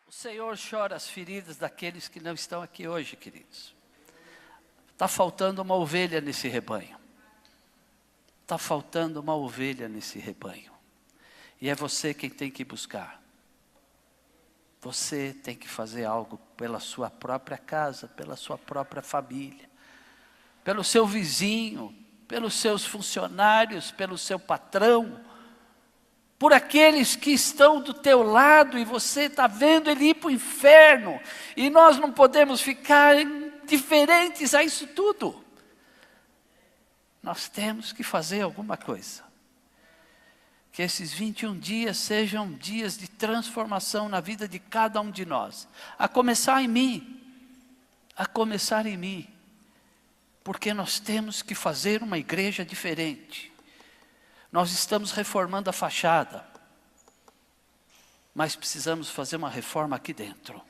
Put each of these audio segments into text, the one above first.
O Senhor chora as feridas daqueles que não estão aqui hoje, queridos. Está faltando uma ovelha nesse rebanho. Está faltando uma ovelha nesse rebanho. E é você quem tem que buscar. Você tem que fazer algo pela sua própria casa, pela sua própria família, pelo seu vizinho, pelos seus funcionários, pelo seu patrão, por aqueles que estão do teu lado e você está vendo ele ir para o inferno. E nós não podemos ficar indiferentes a isso tudo. Nós temos que fazer alguma coisa. Que esses 21 dias sejam dias de transformação na vida de cada um de nós. A começar em mim. A começar em mim. Porque nós temos que fazer uma igreja diferente. Nós estamos reformando a fachada. Mas precisamos fazer uma reforma aqui dentro.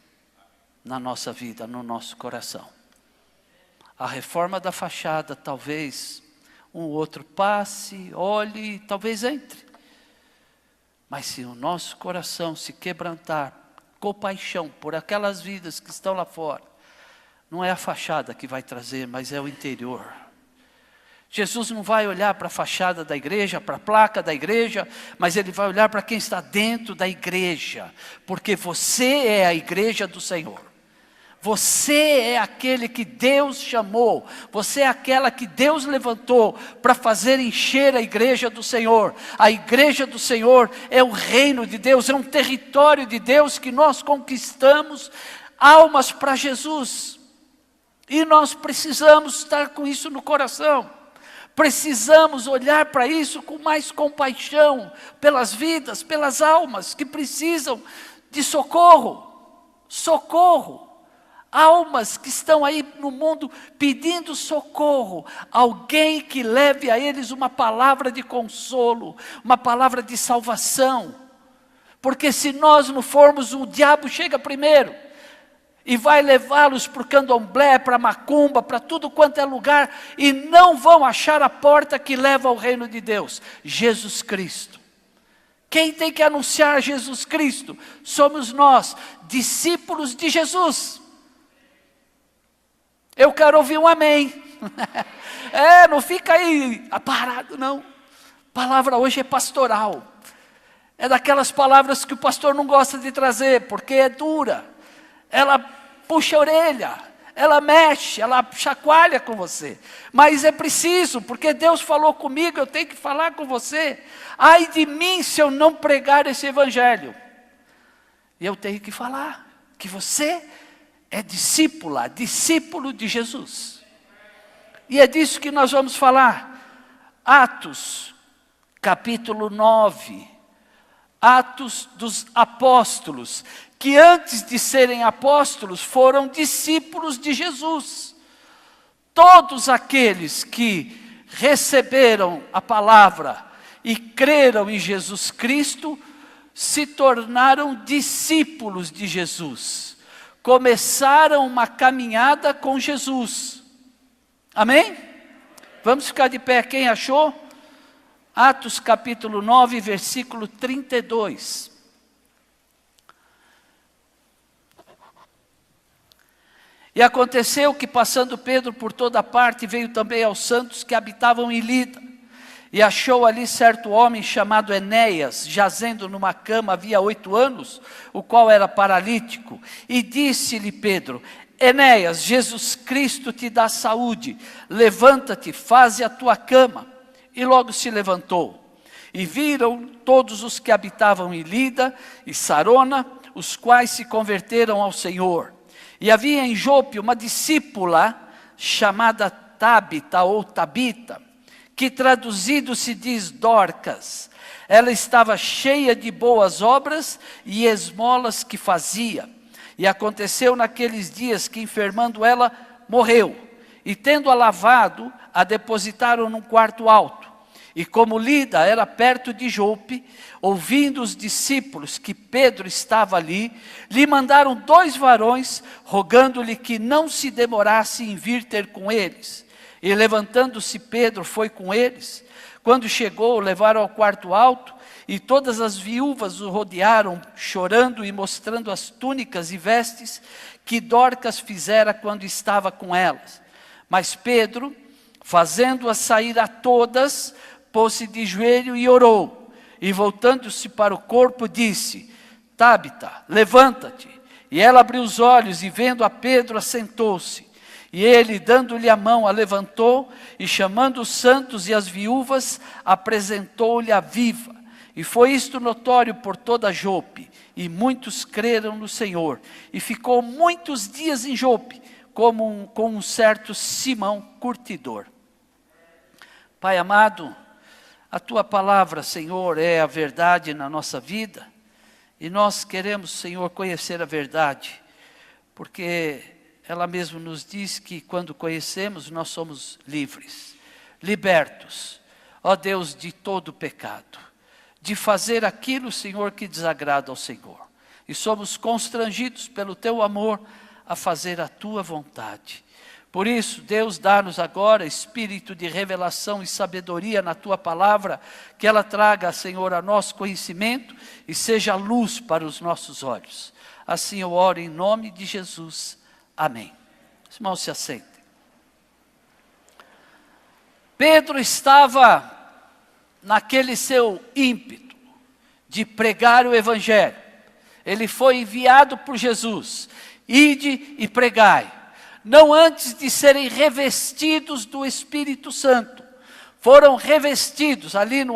Na nossa vida, no nosso coração. A reforma da fachada, talvez um outro passe, olhe, talvez entre. Mas se o nosso coração se quebrantar com paixão por aquelas vidas que estão lá fora, não é a fachada que vai trazer, mas é o interior. Jesus não vai olhar para a fachada da igreja, para a placa da igreja, mas Ele vai olhar para quem está dentro da igreja, porque você é a igreja do Senhor. Você é aquele que Deus chamou, você é aquela que Deus levantou para fazer encher a igreja do Senhor. A igreja do Senhor é o reino de Deus, é um território de Deus que nós conquistamos almas para Jesus. E nós precisamos estar com isso no coração. Precisamos olhar para isso com mais compaixão, pelas vidas, pelas almas que precisam de socorro. Socorro. Almas que estão aí no mundo pedindo socorro. Alguém que leve a eles uma palavra de consolo, uma palavra de salvação. Porque se nós não formos, o diabo chega primeiro. E vai levá-los para o candomblé, para a macumba, para tudo quanto é lugar. E não vão achar a porta que leva ao reino de Deus. Jesus Cristo. Quem tem que anunciar Jesus Cristo? Somos nós, discípulos de Jesus. Eu quero ouvir um amém. Não fica aí parado, não. A palavra hoje é pastoral. É daquelas palavras que o pastor não gosta de trazer, porque é dura. Ela puxa a orelha, ela mexe, ela chacoalha com você. Mas é preciso, porque Deus falou comigo, eu tenho que falar com você. Ai de mim se eu não pregar esse evangelho. E eu tenho que falar que você é discípula, discípulo de Jesus. E é disso que nós vamos falar. Atos, capítulo 9. Atos dos apóstolos, que antes de serem apóstolos, foram discípulos de Jesus. Todos aqueles que receberam a palavra e creram em Jesus Cristo, se tornaram discípulos de Jesus. Começaram uma caminhada com Jesus. Amém? Vamos ficar de pé, quem achou? Atos capítulo 9, versículo 32. E aconteceu que, passando Pedro por toda parte, veio também aos santos que habitavam em Lida. E achou ali certo homem chamado Enéas, jazendo numa cama havia 8 anos, o qual era paralítico. E disse-lhe Pedro: Enéas, Jesus Cristo te dá saúde, levanta-te, faze a tua cama. E logo se levantou. E viram todos os que habitavam em Lida e Sarona, os quais se converteram ao Senhor. E havia em Jope uma discípula chamada Tabita ou Tabita, que traduzido se diz Dorcas. Ela estava cheia de boas obras e esmolas que fazia. E aconteceu naqueles dias que, enfermando ela, morreu. E tendo-a lavado, a depositaram num quarto alto. E como Lida era perto de Jope, ouvindo os discípulos que Pedro estava ali, lhe mandaram 2 varões, rogando-lhe que não se demorasse em vir ter com eles. E levantando-se Pedro foi com eles. Quando chegou, o levaram ao quarto alto, E todas as viúvas o rodearam, chorando e mostrando as túnicas e vestes que Dorcas fizera quando estava com elas. Mas Pedro, fazendo-as sair a todas, pôs-se de joelho e orou. E voltando-se para o corpo, disse: Tábita, levanta-te. E ela abriu os olhos e, vendo a Pedro, assentou-se. E ele, dando-lhe a mão, a levantou e, chamando os santos e as viúvas, apresentou-lhe a viva. E foi isto notório por toda Jope, e muitos creram no Senhor. E ficou muitos dias em Jope, com um certo Simão curtidor. Pai amado, a Tua palavra, Senhor, é a verdade na nossa vida. E nós queremos, Senhor, conhecer a verdade, porque ela mesmo nos diz que quando conhecemos, nós somos livres, libertos, ó Deus, de todo pecado, de fazer aquilo, Senhor, que desagrada ao Senhor. E somos constrangidos pelo Teu amor a fazer a Tua vontade. Por isso, Deus, dá-nos agora espírito de revelação e sabedoria na Tua palavra, que ela traga, Senhor, a nosso conhecimento e seja luz para os nossos olhos. Assim eu oro em nome de Jesus. Amém. Os irmãos se assentem. Pedro estava naquele seu ímpeto de pregar o Evangelho. Ele foi enviado por Jesus. Ide e pregai. Não antes de serem revestidos do Espírito Santo. Foram revestidos, ali no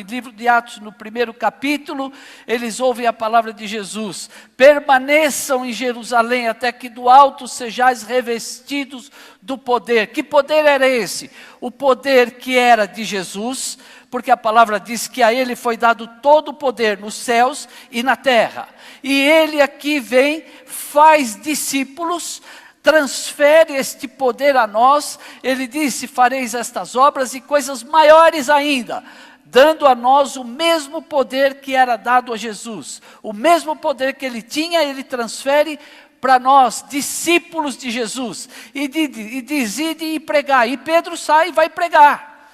livro de Atos, no 1º capítulo, eles ouvem a palavra de Jesus. Permaneçam em Jerusalém até que do alto sejais revestidos do poder. Que poder era esse? O poder que era de Jesus, porque a palavra diz que a ele foi dado todo o poder nos céus e na terra. E ele aqui vem, faz discípulos, transfere este poder a nós. Ele disse: fareis estas obras e coisas maiores ainda, dando a nós o mesmo poder que era dado a Jesus. O mesmo poder que ele tinha, ele transfere para nós, discípulos de Jesus. E diz: ide e pregai. E Pedro sai e vai pregar.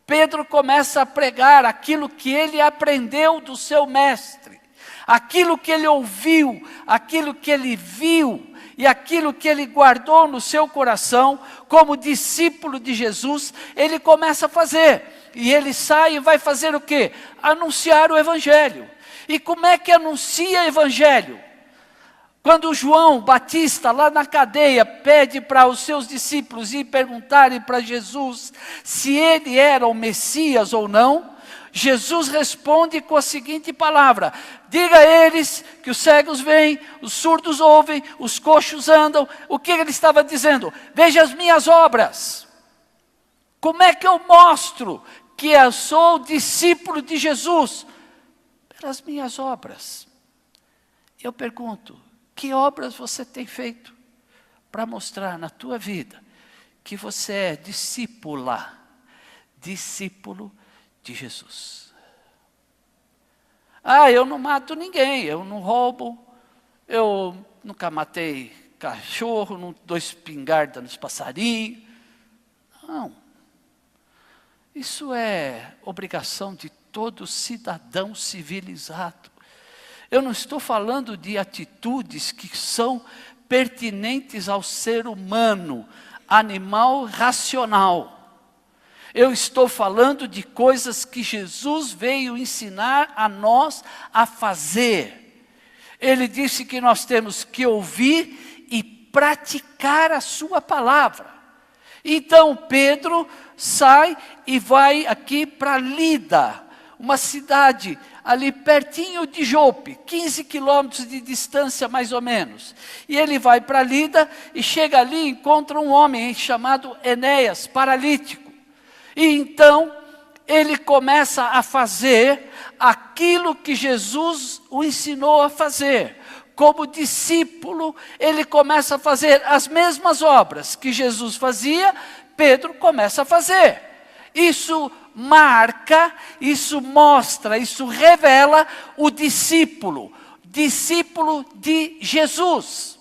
Pedro começa a pregar aquilo que ele aprendeu do seu mestre, aquilo que ele ouviu, aquilo que ele viu, e aquilo que ele guardou no seu coração, como discípulo de Jesus, ele começa a fazer. E ele sai e vai fazer o quê? Anunciar o Evangelho. E como é que anuncia o Evangelho? Quando João Batista, lá na cadeia, pede para os seus discípulos ir perguntarem para Jesus se ele era o Messias ou não, Jesus responde com a seguinte palavra: diga a eles que os cegos veem, os surdos ouvem, os coxos andam. O que ele estava dizendo? Veja as minhas obras. Como é que eu mostro que eu sou discípulo de Jesus? Pelas minhas obras. Eu pergunto: que obras você tem feito para mostrar na tua vida que você é discípulo de Jesus? Eu não mato ninguém, eu não roubo, eu nunca matei cachorro, não dou espingarda nos passarinhos. Não. Isso é obrigação de todo cidadão civilizado. Eu não estou falando de atitudes que são pertinentes ao ser humano, animal racional. Eu estou falando de coisas que Jesus veio ensinar a nós a fazer. Ele disse que nós temos que ouvir e praticar a sua palavra. Então Pedro sai e vai aqui para Lida, uma cidade ali pertinho de Jope, 15 quilômetros de distância mais ou menos. E ele vai para Lida e chega ali e encontra um homem chamado Enéas, paralítico. E então ele começa a fazer aquilo que Jesus o ensinou a fazer. Como discípulo, ele começa a fazer as mesmas obras que Jesus fazia, Pedro começa a fazer. Isso marca, isso mostra, isso revela o discípulo de Jesus.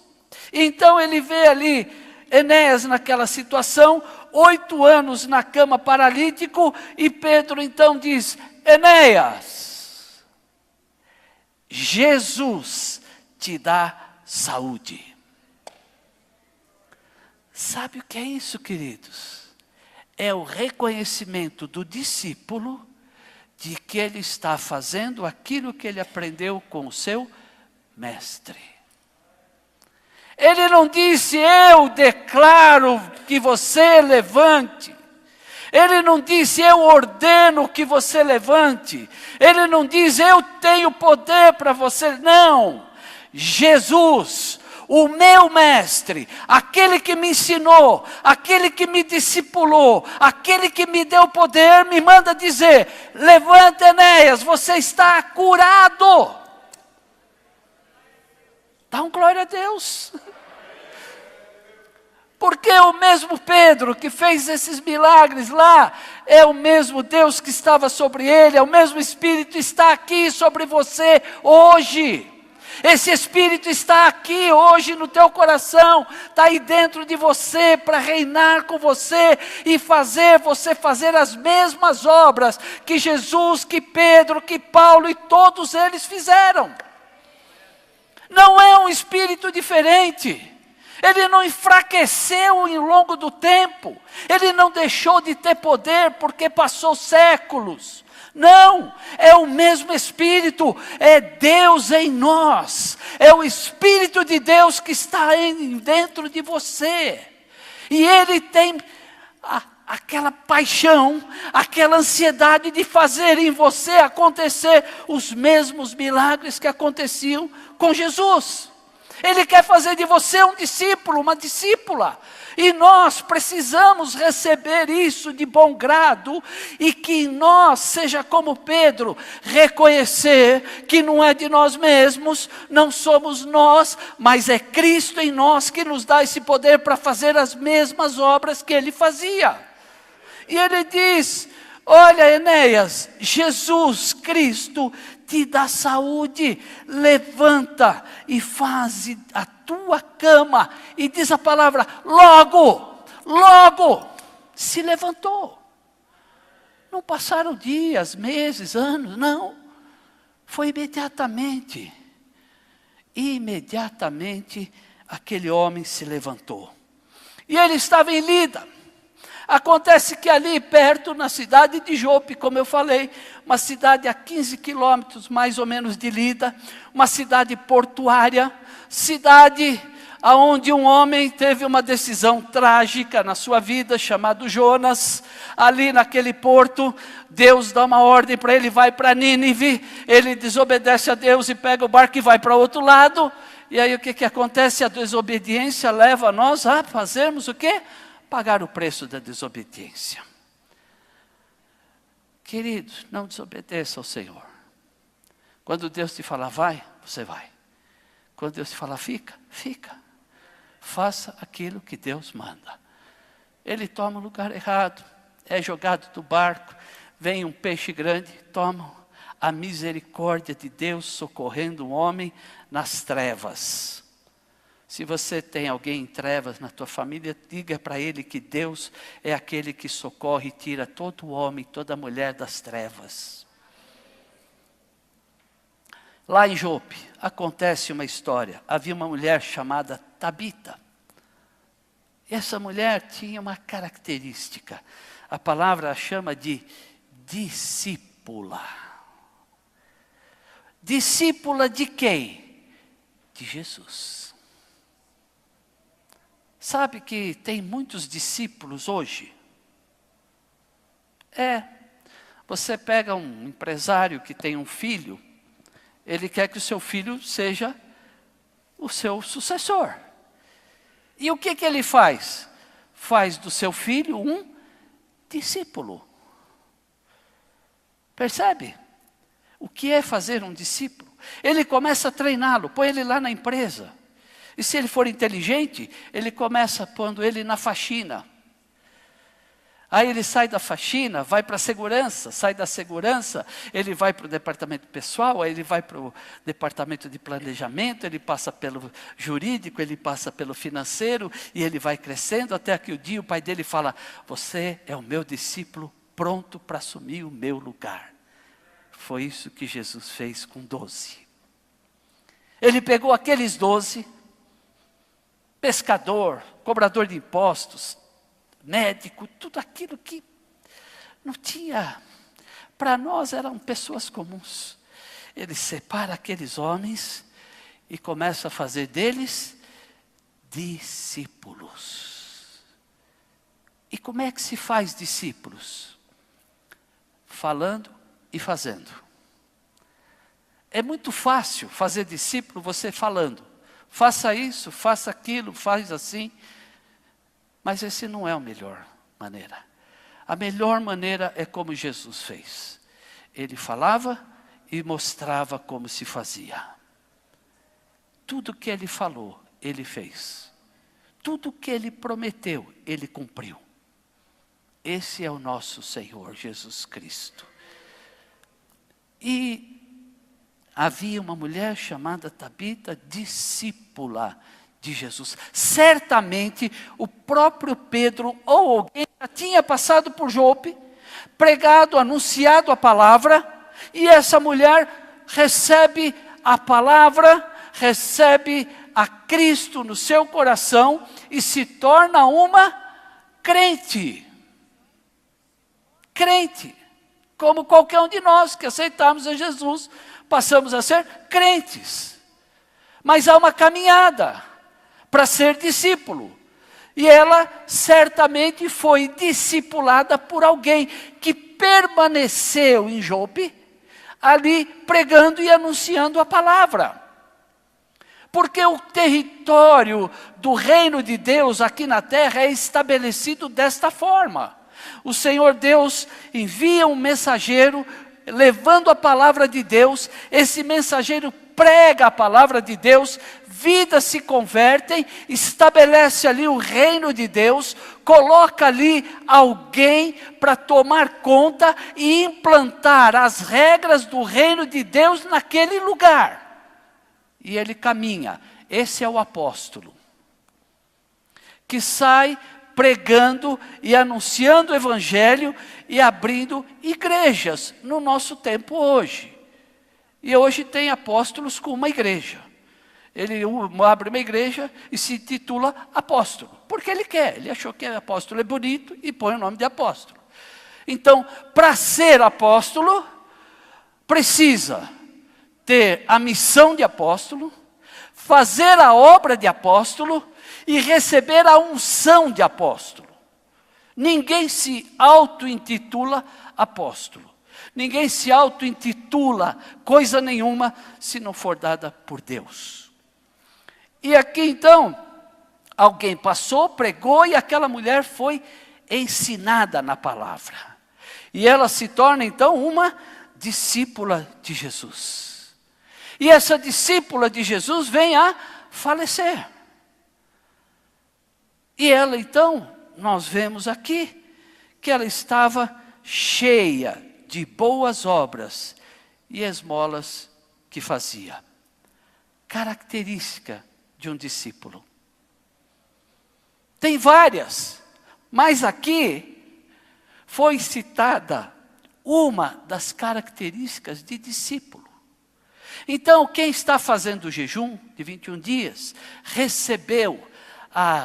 Então ele vê ali Enéas naquela situação, 8 anos na cama paralítico, e Pedro então diz: Enéas, Jesus te dá saúde. Sabe o que é isso, queridos? É o reconhecimento do discípulo de que ele está fazendo aquilo que ele aprendeu com o seu mestre. Ele não disse, eu declaro que você levante. Ele não disse, eu ordeno que você levante. Ele não diz, eu tenho poder para você. Não. Jesus, o meu mestre, aquele que me ensinou, aquele que me discipulou, aquele que me deu poder, me manda dizer, levanta, Enéas, você está curado. Dá um glória a Deus. Porque o mesmo Pedro que fez esses milagres lá, é o mesmo Deus que estava sobre ele, é o mesmo Espírito que está aqui sobre você hoje. Esse Espírito está aqui hoje no teu coração, está aí dentro de você para reinar com você e fazer você fazer as mesmas obras que Jesus, que Pedro, que Paulo e todos eles fizeram. Não é um espírito diferente. Ele não enfraqueceu ao longo do tempo. Ele não deixou de ter poder porque passou séculos. Não, é o mesmo Espírito, é Deus em nós. É o Espírito de Deus que está dentro de você. E Ele tem aquela paixão, aquela ansiedade de fazer em você acontecer os mesmos milagres que aconteciam com Jesus. Ele quer fazer de você um discípulo, uma discípula. E nós precisamos receber isso de bom grado. E que nós, seja como Pedro, reconhecer que não é de nós mesmos, não somos nós, mas é Cristo em nós que nos dá esse poder para fazer as mesmas obras que Ele fazia. E Ele diz, olha, Enéas, Jesus Cristo te dá saúde, levanta e faze a tua cama. E diz a palavra, logo se levantou. Não passaram dias, meses, anos, não. Foi imediatamente. Imediatamente aquele homem se levantou. E ele estava em Lida. Acontece que ali perto, na cidade de Jope, como eu falei, uma cidade a 15 quilômetros mais ou menos de Lida, uma cidade portuária, cidade onde um homem teve uma decisão trágica na sua vida, chamado Jonas. Ali naquele porto, Deus dá uma ordem para ele, vai para Nínive, ele desobedece a Deus e pega o barco e vai para outro lado. E aí o que acontece? A desobediência leva nós a fazermos o quê? Pagar o preço da desobediência. Queridos, não desobedeça ao Senhor. Quando Deus te falar vai, você vai. Quando Deus te falar fica, fica. Faça aquilo que Deus manda. Ele toma o lugar errado, é jogado do barco, vem um peixe grande, toma a misericórdia de Deus socorrendo um homem nas trevas. Se você tem alguém em trevas na tua família, diga para ele que Deus é aquele que socorre e tira todo homem, toda mulher das trevas. Lá em Jope, acontece uma história. Havia uma mulher chamada Tabita. Essa mulher tinha uma característica. A palavra a chama de discípula. Discípula de quem? De Jesus. Sabe que tem muitos discípulos hoje? Você pega um empresário que tem um filho, ele quer que o seu filho seja o seu sucessor. E o que ele faz? Faz do seu filho um discípulo. Percebe? O que é fazer um discípulo? Ele começa a treiná-lo, põe ele lá na empresa. E se ele for inteligente, ele começa pondo ele na faxina. Aí ele sai da faxina, vai para a segurança, sai da segurança, ele vai para o departamento pessoal, aí ele vai para o departamento de planejamento, ele passa pelo jurídico, ele passa pelo financeiro, e ele vai crescendo até que o dia o pai dele fala, você é o meu discípulo pronto para assumir o meu lugar. Foi isso que Jesus fez com 12. Ele pegou aqueles 12, pescador, cobrador de impostos, médico, tudo aquilo que não tinha, para nós eram pessoas comuns. Ele separa aqueles homens e começa a fazer deles discípulos. E como é que se faz discípulos? Falando e fazendo. É muito fácil fazer discípulo você falando. Faça isso, faça aquilo, faz assim. Mas esse não é a melhor maneira. A melhor maneira é como Jesus fez. Ele falava e mostrava como se fazia. Tudo que ele falou, ele fez. Tudo que ele prometeu, ele cumpriu. Esse é o nosso Senhor Jesus Cristo. E havia uma mulher chamada Tabita, discípula de Jesus. Certamente o próprio Pedro ou alguém já tinha passado por Jope, pregado, anunciado a palavra, e essa mulher recebe a palavra, recebe a Cristo no seu coração e se torna uma crente. Crente, como qualquer um de nós que aceitamos a Jesus, passamos a ser crentes. Mas há uma caminhada para ser discípulo. E ela certamente foi discipulada por alguém que permaneceu em Jope, ali pregando e anunciando a palavra. Porque o território do reino de Deus aqui na terra é estabelecido desta forma. O Senhor Deus envia um mensageiro levando a palavra de Deus, esse mensageiro prega a palavra de Deus, vidas se convertem, estabelece ali o reino de Deus, coloca ali alguém para tomar conta e implantar as regras do reino de Deus naquele lugar. E ele caminha. Esse é o apóstolo, que sai pregando e anunciando o evangelho e abrindo igrejas no nosso tempo hoje. E hoje tem apóstolos com uma igreja. Ele abre uma igreja e se titula apóstolo, porque ele quer, ele achou que apóstolo é bonito e põe o nome de apóstolo. Então, para ser apóstolo, precisa ter a missão de apóstolo, fazer a obra de apóstolo e receber a unção de apóstolo. Ninguém se auto-intitula apóstolo. Ninguém se auto-intitula coisa nenhuma se não for dada por Deus. E aqui então, alguém passou, pregou e aquela mulher foi ensinada na palavra. E ela se torna então uma discípula de Jesus. E essa discípula de Jesus vem a falecer. E ela então, nós vemos aqui, que ela estava cheia de boas obras e esmolas que fazia. Característica de um discípulo. Tem várias, mas aqui foi citada uma das características de discípulo. Então, quem está fazendo o jejum de 21 dias, recebeu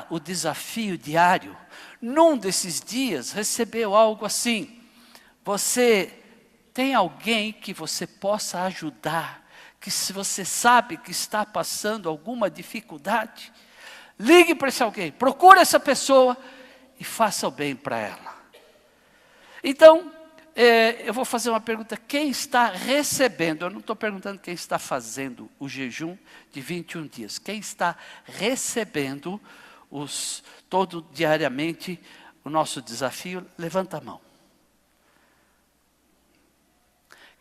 o desafio diário. Num desses dias, recebeu algo assim: você tem alguém que você possa ajudar, que se você sabe que está passando alguma dificuldade, ligue para esse alguém, procure essa pessoa e faça o bem para ela. Então, eu vou fazer uma pergunta: quem está recebendo? Eu não estou perguntando quem está fazendo o jejum de 21 dias. Quem está recebendo todo diariamente o nosso desafio? Levanta a mão.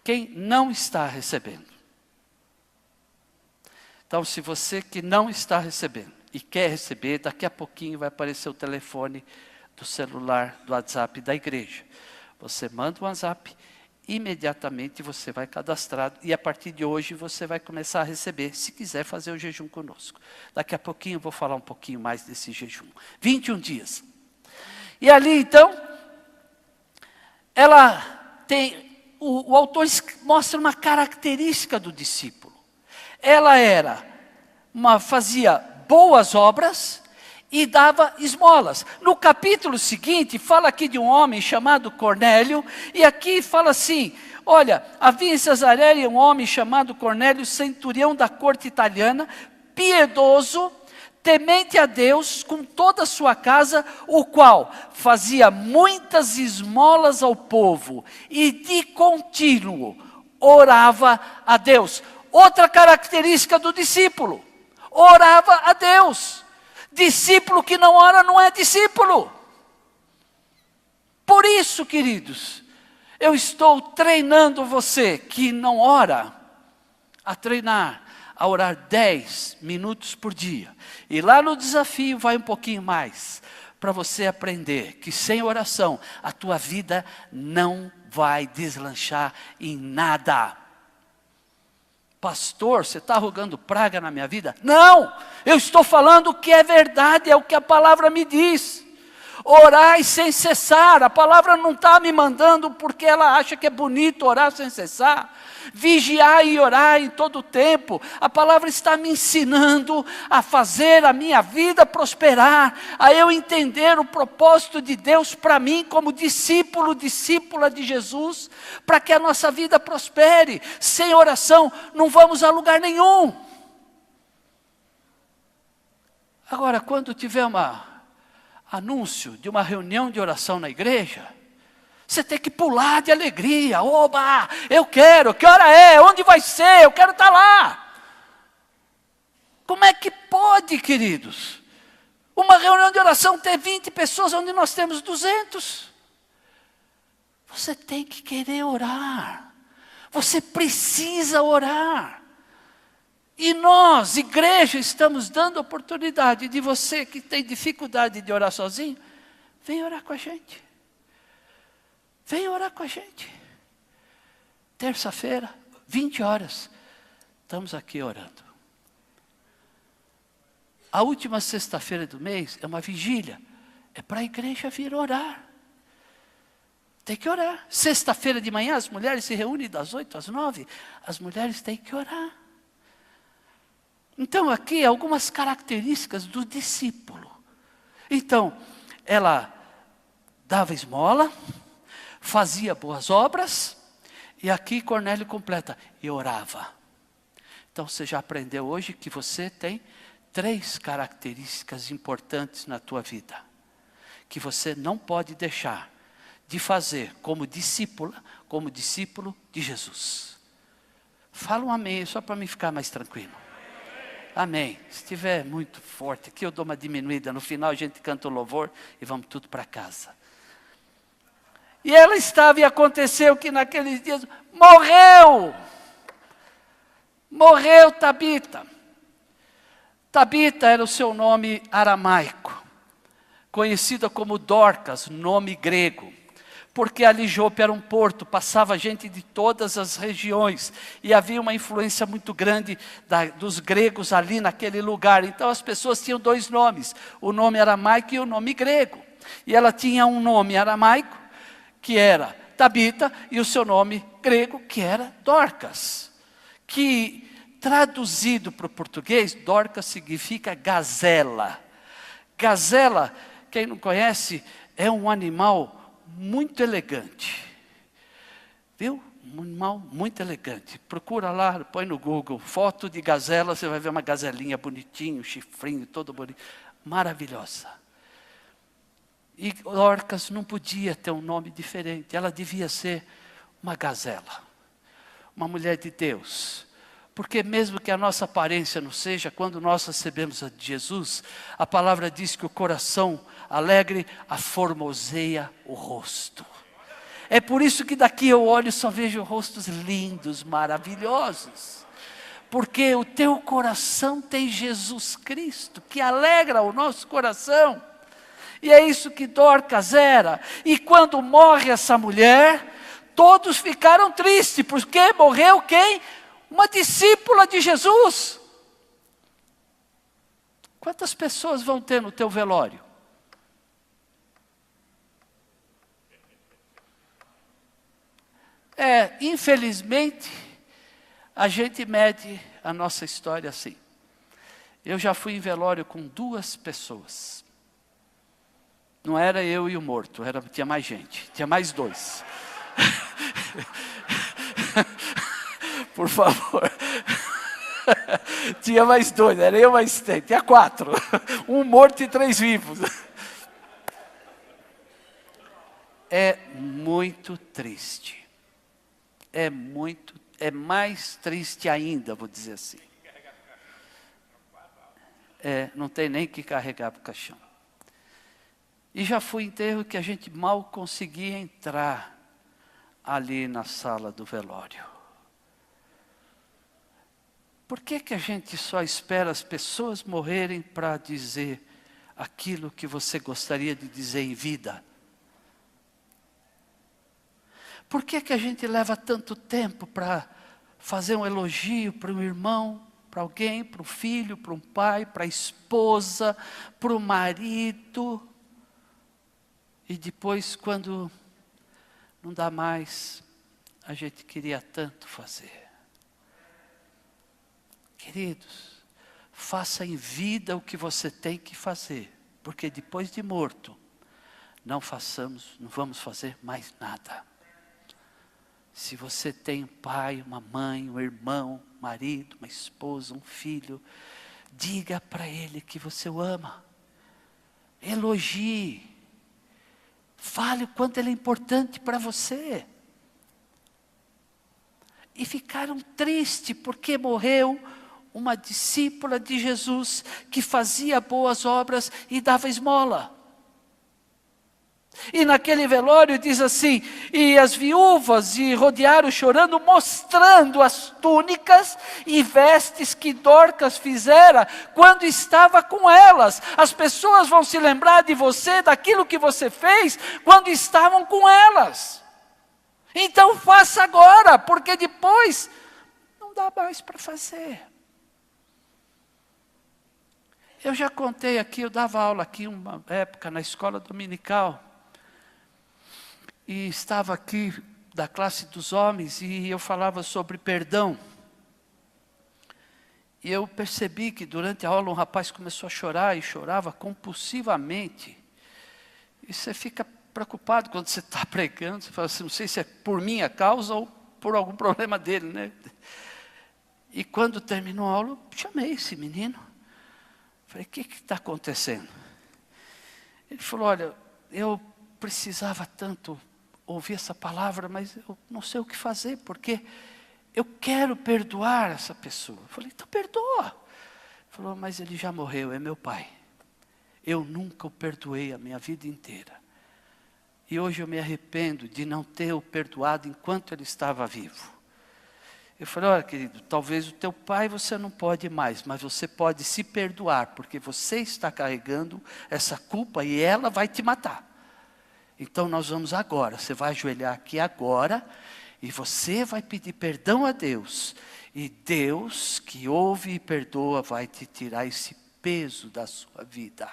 Quem não está recebendo? Então, se você que não está recebendo e quer receber, daqui a pouquinho vai aparecer o telefone do celular, do WhatsApp da igreja. Você manda um WhatsApp, imediatamente você vai cadastrado e a partir de hoje você vai começar a receber, se quiser fazer o jejum conosco. Daqui a pouquinho eu vou falar um pouquinho mais desse jejum. 21 dias. E ali então, ela tem, o autor mostra uma característica do discípulo. Ela fazia boas obras e dava esmolas. No capítulo seguinte, fala aqui de um homem chamado Cornélio, e aqui fala assim, olha, havia em Cesareia um homem chamado Cornélio, centurião da corte italiana, piedoso, temente a Deus com toda a sua casa, o qual fazia muitas esmolas ao povo, e de contínuo orava a Deus. Outra característica do discípulo, orava a Deus. Discípulo que não ora não é discípulo. Por isso, queridos, eu estou treinando você que não ora, a treinar, a orar 10 minutos por dia. E lá no desafio vai um pouquinho mais, para você aprender que sem oração, a tua vida não vai deslanchar em nada. Pastor, você está rogando praga na minha vida? Não, eu estou falando o que é verdade, é o que a palavra me diz. Orai sem cessar, a palavra não está me mandando porque ela acha que é bonito orar sem cessar. Vigiar e orar em todo o tempo. A palavra está me ensinando a fazer a minha vida prosperar, a eu entender o propósito de Deus para mim como discípulo, discípula de Jesus, para que a nossa vida prospere. Sem oração não vamos a lugar nenhum. Agora, quando tiver anúncio de uma reunião de oração na igreja, você tem que pular de alegria. Oba, eu quero, que hora é? Onde vai ser? Eu quero estar lá. Como é que pode, queridos? Uma reunião de oração ter 20 pessoas onde nós temos 200. Você tem que querer orar. Você precisa orar. E nós, igreja, estamos dando oportunidade de você que tem dificuldade de orar sozinho, vem orar com a gente. Vem orar com a gente. Terça-feira, 20 horas, estamos aqui orando. A última sexta-feira do mês é uma vigília. É para a igreja vir orar. Tem que orar. Sexta-feira de manhã, as mulheres se reúnem das 8 às 9. As mulheres têm que orar. Então, aqui algumas características do discípulo. Então, ela dava esmola, fazia boas obras, e aqui Cornélio completa, e orava. Então, você já aprendeu hoje que você tem 3 características importantes na tua vida, que você não pode deixar de fazer como discípula, como discípulo de Jesus. Fala um amém, só para mim ficar mais tranquilo. Amém. Se estiver muito forte aqui, eu dou uma diminuída. No final a gente canta o louvor e vamos tudo para casa. E ela estava, e aconteceu que naqueles dias, morreu Tabita. Tabita era o seu nome aramaico, conhecida como Dorcas, nome grego. Porque ali Jope era um porto, passava gente de todas as regiões, e havia uma influência muito grande dos gregos ali naquele lugar. Então as pessoas tinham 2 nomes, o nome aramaico e o nome grego. E ela tinha um nome aramaico, que era Tabita, e o seu nome grego, que era Dorcas. Que traduzido para o português, Dorcas significa gazela. Gazela, quem não conhece, é um animal muito elegante, viu? Um animal muito elegante. Procura lá, põe no Google, foto de gazela, você vai ver uma gazelinha bonitinho, chifrinho, todo bonito, maravilhosa. E Dorcas não podia ter um nome diferente, ela devia ser uma gazela, uma mulher de Deus. Porque mesmo que a nossa aparência não seja, quando nós recebemos a Jesus, a palavra diz que o coração alegre aformoseia o rosto. É por isso que daqui eu olho e só vejo rostos lindos, maravilhosos. Porque o teu coração tem Jesus Cristo, que alegra o nosso coração. E é isso que Dorcas era. E quando morre essa mulher, todos ficaram tristes, porque morreu quem? Uma discípula de Jesus. Quantas pessoas vão ter no teu velório? Infelizmente, A gente mede a nossa história assim. Eu já fui em velório com 2 pessoas. Não era eu e o morto, tinha mais gente, tinha mais 2. Por favor. Tinha mais 2, era eu mais 3, tinha 4. 1 morto e 3 vivos. É muito triste. É mais triste ainda, vou dizer assim. Não tem nem que carregar para o caixão. E já fui em enterro que a gente mal conseguia entrar ali na sala do velório. Por que a gente só espera as pessoas morrerem para dizer aquilo que você gostaria de dizer em vida? Por que a gente leva tanto tempo para fazer um elogio para um irmão, para alguém, para um filho, para um pai, para a esposa, para o marido? E depois, quando não dá mais, a gente queria tanto fazer. Queridos, faça em vida o que você tem que fazer, porque depois de morto, não vamos fazer mais nada. Se você tem um pai, uma mãe, um irmão, um marido, uma esposa, um filho, diga para ele que você o ama. Elogie. Fale o quanto ele é importante para você. E ficaram tristes porque morreu uma discípula de Jesus que fazia boas obras e dava esmola. E naquele velório diz assim, e as viúvas rodearam chorando, mostrando as túnicas e vestes que Dorcas fizera quando estava com elas. As pessoas vão se lembrar de você, daquilo que você fez, quando estavam com elas. Então faça agora, porque depois não dá mais para fazer. Eu já contei aqui, eu dava aula aqui uma época na escola dominical. E estava aqui da classe dos homens e eu falava sobre perdão. E eu percebi que durante a aula um rapaz começou a chorar e chorava compulsivamente. E você fica preocupado quando você está pregando, você fala assim, não sei se é por minha causa ou por algum problema dele, né? E quando terminou a aula, eu chamei esse menino. Falei, o que está acontecendo? Ele falou, olha, eu precisava tanto ouvir essa palavra, mas eu não sei o que fazer, porque eu quero perdoar essa pessoa. Eu falei, então perdoa. Ele falou, mas ele já morreu, é meu pai. Eu nunca o perdoei a minha vida inteira. E hoje eu me arrependo de não ter o perdoado enquanto ele estava vivo. Eu falei, olha querido, talvez o teu pai você não pode mais, mas você pode se perdoar, porque você está carregando essa culpa e ela vai te matar. Então nós vamos agora, você vai ajoelhar aqui agora, e você vai pedir perdão a Deus. E Deus, que ouve e perdoa, vai te tirar esse peso da sua vida.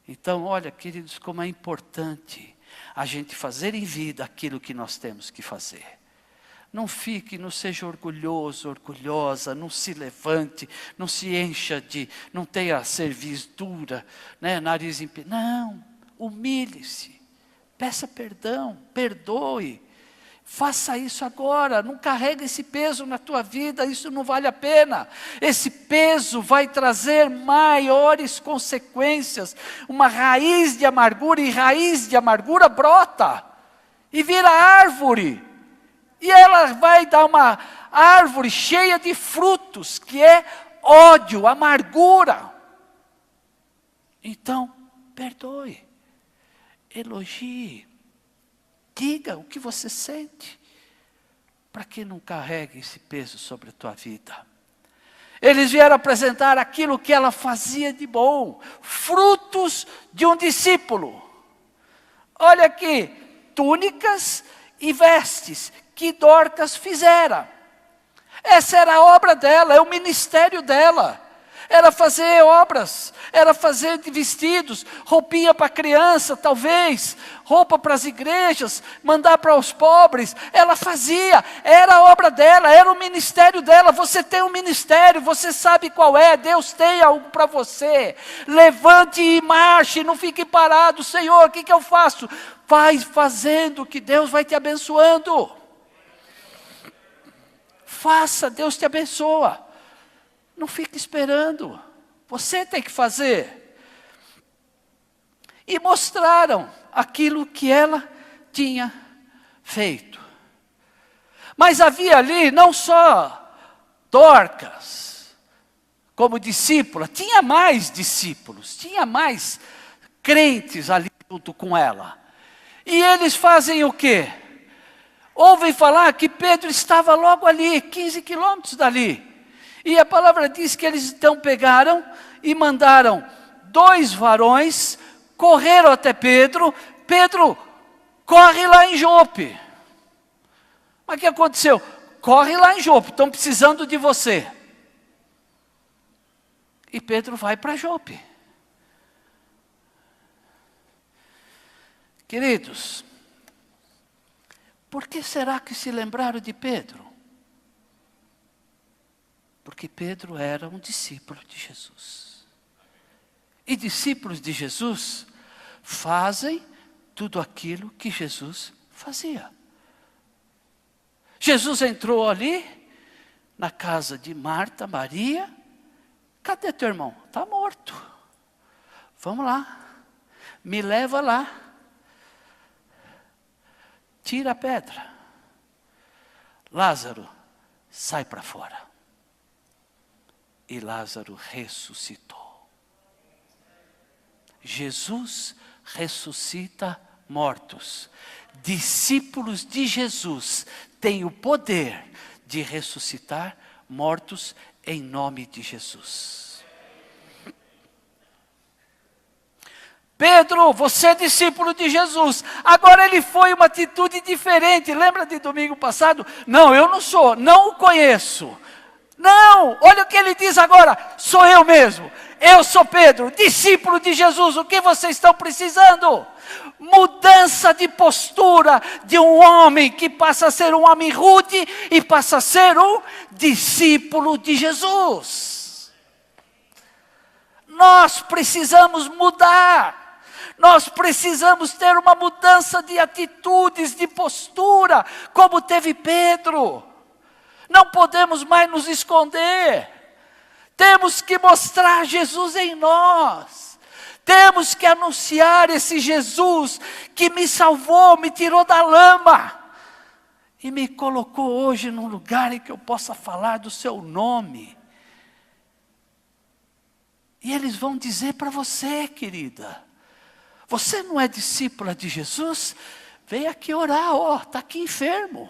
Então, olha, queridos, como é importante a gente fazer em vida aquilo que nós temos que fazer. Não fique, não seja orgulhoso, orgulhosa, não se levante, não se encha não tenha cerviz dura, né, nariz empinado. Não. Humilhe-se, peça perdão, perdoe, faça isso agora, não carregue esse peso na tua vida, isso não vale a pena. Esse peso vai trazer maiores consequências, uma raiz de amargura, e raiz de amargura brota, e vira árvore, e ela vai dar uma árvore cheia de frutos, que é ódio, amargura. Então, perdoe. Elogie, diga o que você sente, para que não carregue esse peso sobre a tua vida. Eles vieram apresentar aquilo que ela fazia de bom, frutos de um discípulo. Olha aqui, túnicas e vestes que Dorcas fizera. Essa era a obra dela, é o ministério dela. Era fazer obras, era fazer vestidos, roupinha para criança, talvez, roupa para as igrejas, mandar para os pobres. Ela fazia, era a obra dela, era o ministério dela. Você tem um ministério, você sabe qual é, Deus tem algo para você. Levante e marche, não fique parado. Senhor, o que eu faço? Vai fazendo que Deus vai te abençoando. Faça, Deus te abençoa. Não fique esperando. Você tem que fazer. E mostraram aquilo que ela tinha feito. Mas havia ali não só Dorcas como discípula, tinha mais discípulos, tinha mais crentes ali junto com ela. E eles fazem o quê? Ouvem falar que Pedro estava logo ali, 15 quilômetros dali. E a palavra diz que eles então pegaram e mandaram 2 varões, correram até Pedro. Pedro, corre lá em Jope. Mas o que aconteceu? Corre lá em Jope, estão precisando de você. E Pedro vai para Jope. Queridos, por que será que se lembraram de Pedro? Porque Pedro era um discípulo de Jesus. E discípulos de Jesus fazem tudo aquilo que Jesus fazia. Jesus entrou ali, na casa de Marta, Maria. Cadê teu irmão? Está morto. Vamos lá. Me leva lá. Tira a pedra. Lázaro, sai para fora. E Lázaro ressuscitou. Jesus ressuscita mortos. Discípulos de Jesus têm o poder de ressuscitar mortos em nome de Jesus. Pedro, você é discípulo de Jesus. Agora ele foi uma atitude diferente. Lembra de domingo passado? Não, eu não sou, não o conheço. Não, olha o que ele diz agora, sou eu mesmo, eu sou Pedro, discípulo de Jesus, o que vocês estão precisando? Mudança de postura de um homem que passa a ser um homem rude e passa a ser um discípulo de Jesus. Nós precisamos mudar, nós precisamos ter uma mudança de atitudes, de postura, como teve Pedro. Não podemos mais nos esconder. Temos que mostrar Jesus em nós. Temos que anunciar esse Jesus que me salvou, me tirou da lama e me colocou hoje num lugar em que eu possa falar do seu nome. E eles vão dizer para você, querida, você não é discípula de Jesus? Vem aqui orar, está aqui enfermo.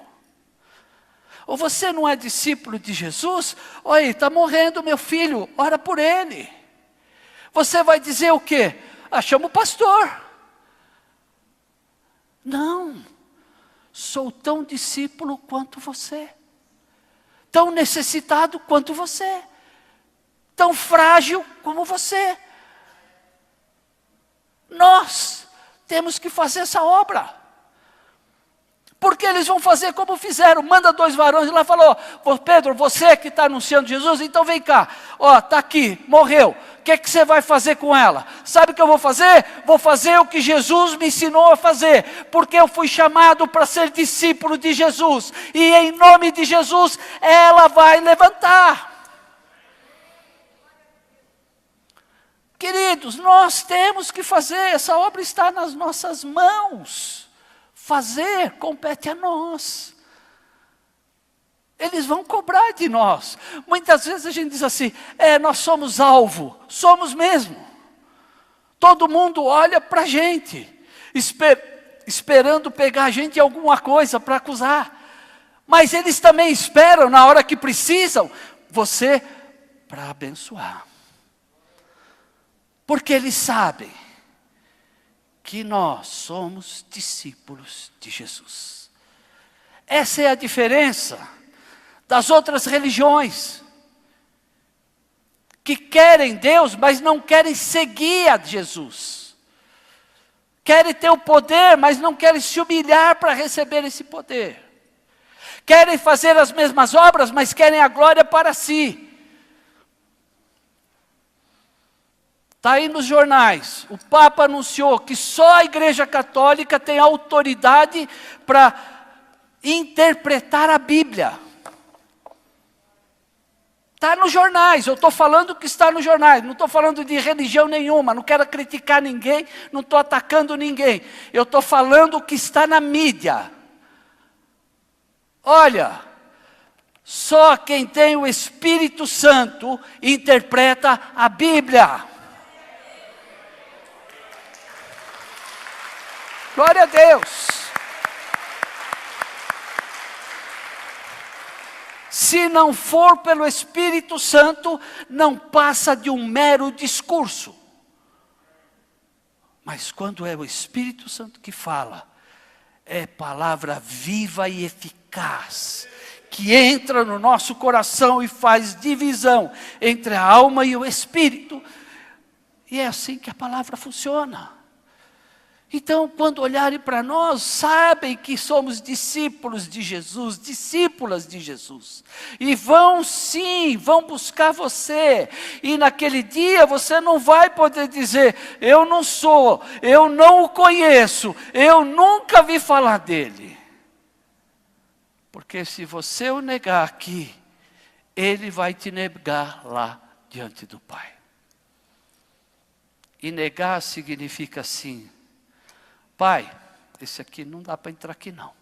Ou você não é discípulo de Jesus? Oi, está morrendo meu filho, ora por ele. Você vai dizer o quê? Chama o pastor. Não, sou tão discípulo quanto você. Tão necessitado quanto você. Tão frágil como você. Nós temos que fazer essa obra. Porque eles vão fazer como fizeram, manda 2 varões, e lá falou, Pedro, você que está anunciando Jesus, então vem cá, está aqui, morreu, o que você vai fazer com ela? Sabe o que eu vou fazer? Vou fazer o que Jesus me ensinou a fazer, porque eu fui chamado para ser discípulo de Jesus, e em nome de Jesus, ela vai levantar. Queridos, nós temos que fazer, essa obra está nas nossas mãos. Fazer compete a nós. Eles vão cobrar de nós. Muitas vezes a gente diz assim, nós somos alvo. Somos mesmo. Todo mundo olha para a gente, esperando pegar a gente em alguma coisa para acusar. Mas eles também esperam, na hora que precisam, você para abençoar. Porque eles sabem que nós somos discípulos de Jesus. Essa é a diferença das outras religiões. que querem Deus, mas não querem seguir a Jesus. Querem ter o poder, mas não querem se humilhar para receber esse poder. Querem fazer as mesmas obras, mas querem a glória para si. Está aí nos jornais, o Papa anunciou que só a Igreja Católica tem autoridade para interpretar a Bíblia. Está nos jornais, eu estou falando o que está nos jornais, não estou falando de religião nenhuma, não quero criticar ninguém, não estou atacando ninguém. Eu estou falando o que está na mídia. Olha, só quem tem o Espírito Santo interpreta a Bíblia. Glória a Deus. Se não for pelo Espírito Santo, não passa de um mero discurso. Mas quando é o Espírito Santo que fala, é palavra viva e eficaz, que entra no nosso coração e faz divisão entre a alma e o Espírito. E é assim que a palavra funciona. Então, quando olharem para nós, sabem que somos discípulos de Jesus, discípulas de Jesus. E vão sim, vão buscar você. E naquele dia você não vai poder dizer, eu não sou, eu não o conheço, eu nunca vi falar dele. Porque se você o negar aqui, ele vai te negar lá diante do Pai. E negar significa assim, Pai, esse aqui não dá para entrar aqui não.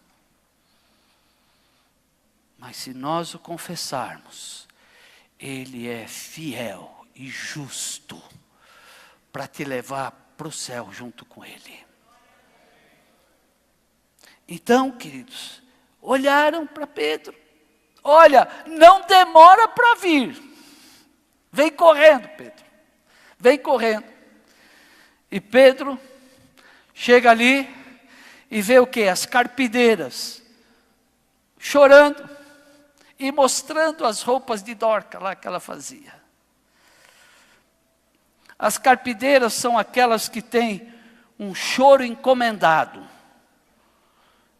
Mas se nós o confessarmos, Ele é fiel e justo para te levar para o céu junto com Ele. Então, queridos, olharam para Pedro. Olha, não demora para vir. Vem correndo, Pedro. Vem correndo. E Pedro chega ali e vê o quê? As carpideiras chorando e mostrando as roupas de Dorca lá que ela fazia. As carpideiras são aquelas que têm um choro encomendado.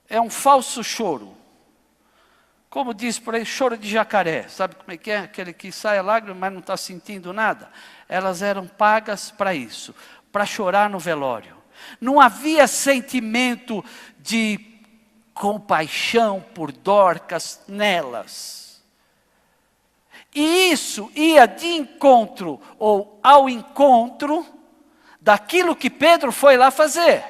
É um falso choro. Como diz por aí, choro de jacaré. Sabe como é que é? Aquele que sai a lágrima, mas não está sentindo nada. Elas eram pagas para isso, para chorar no velório. Não havia sentimento de compaixão por Dorcas nelas. E isso ia de encontro, ou ao encontro, daquilo que Pedro foi lá fazer.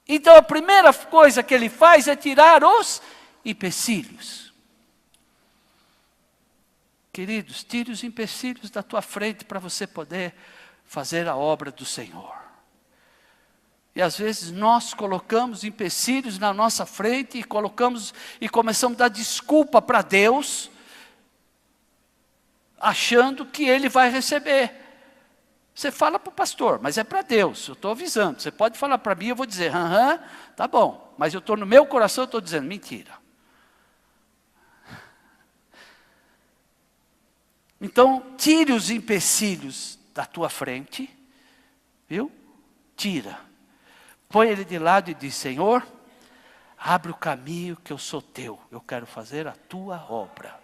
Então a primeira coisa que ele faz é tirar os empecilhos. Queridos, tire os empecilhos da tua frente para você poder fazer a obra do Senhor. E às vezes nós colocamos empecilhos na nossa frente e começamos a dar desculpa para Deus, achando que Ele vai receber. Você fala para o pastor, mas é para Deus, eu estou avisando. Você pode falar para mim, eu vou dizer, tá bom. Mas eu estou no meu coração, eu estou dizendo, mentira. Então, tire os empecilhos da tua frente, viu? Tira. Põe ele de lado e diz, Senhor, abre o caminho que eu sou teu. Eu quero fazer a tua obra.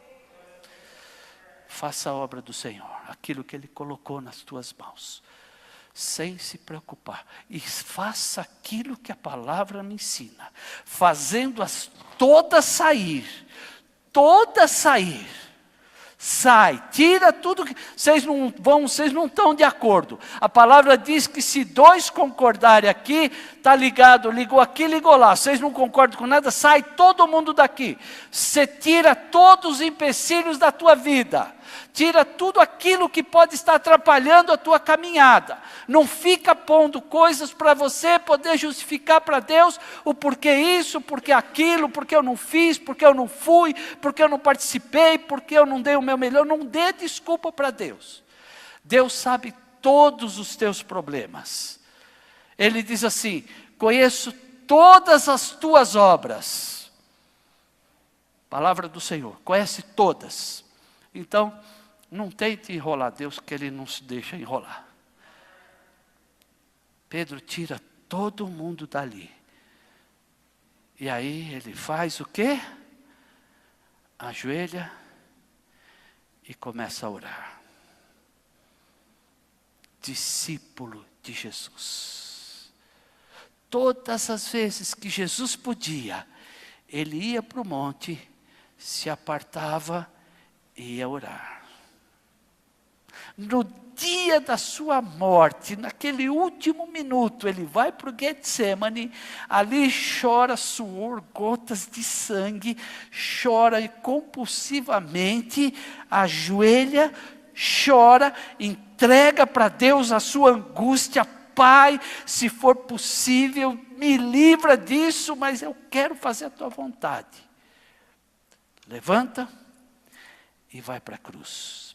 Faça a obra do Senhor, aquilo que Ele colocou nas tuas mãos. Sem se preocupar. E faça aquilo que a palavra me ensina. Fazendo-as todas sair. Todas sair. Sai, tira tudo que vocês não estão de acordo. A palavra diz que se dois concordarem aqui, está ligado, ligou aqui, ligou lá. Vocês não concordam com nada, sai todo mundo daqui. Você tira todos os empecilhos da tua vida. Tira tudo aquilo que pode estar atrapalhando a tua caminhada. Não fica pondo coisas para você poder justificar para Deus o porquê isso, porquê aquilo, porque eu não fiz, porque eu não fui, porque eu não participei, porque eu não dei o meu melhor. Não dê desculpa para Deus. Deus sabe todos os teus problemas. Ele diz assim, conheço todas as tuas obras. Palavra do Senhor, conhece todas. Então, Não tente enrolar Deus, que Ele não se deixa enrolar. Pedro tira todo mundo dali. E aí ele faz o quê? Ajoelha e começa a orar. Discípulo de Jesus. Todas as vezes que Jesus podia, ele ia para o monte, se apartava e ia orar. No dia da sua morte, naquele último minuto, ele vai para o Getsemane, ali chora suor, gotas de sangue, chora compulsivamente, ajoelha, chora, entrega para Deus a sua angústia. Pai, se for possível, me livra disso, mas eu quero fazer a tua vontade. Levanta e vai para a cruz.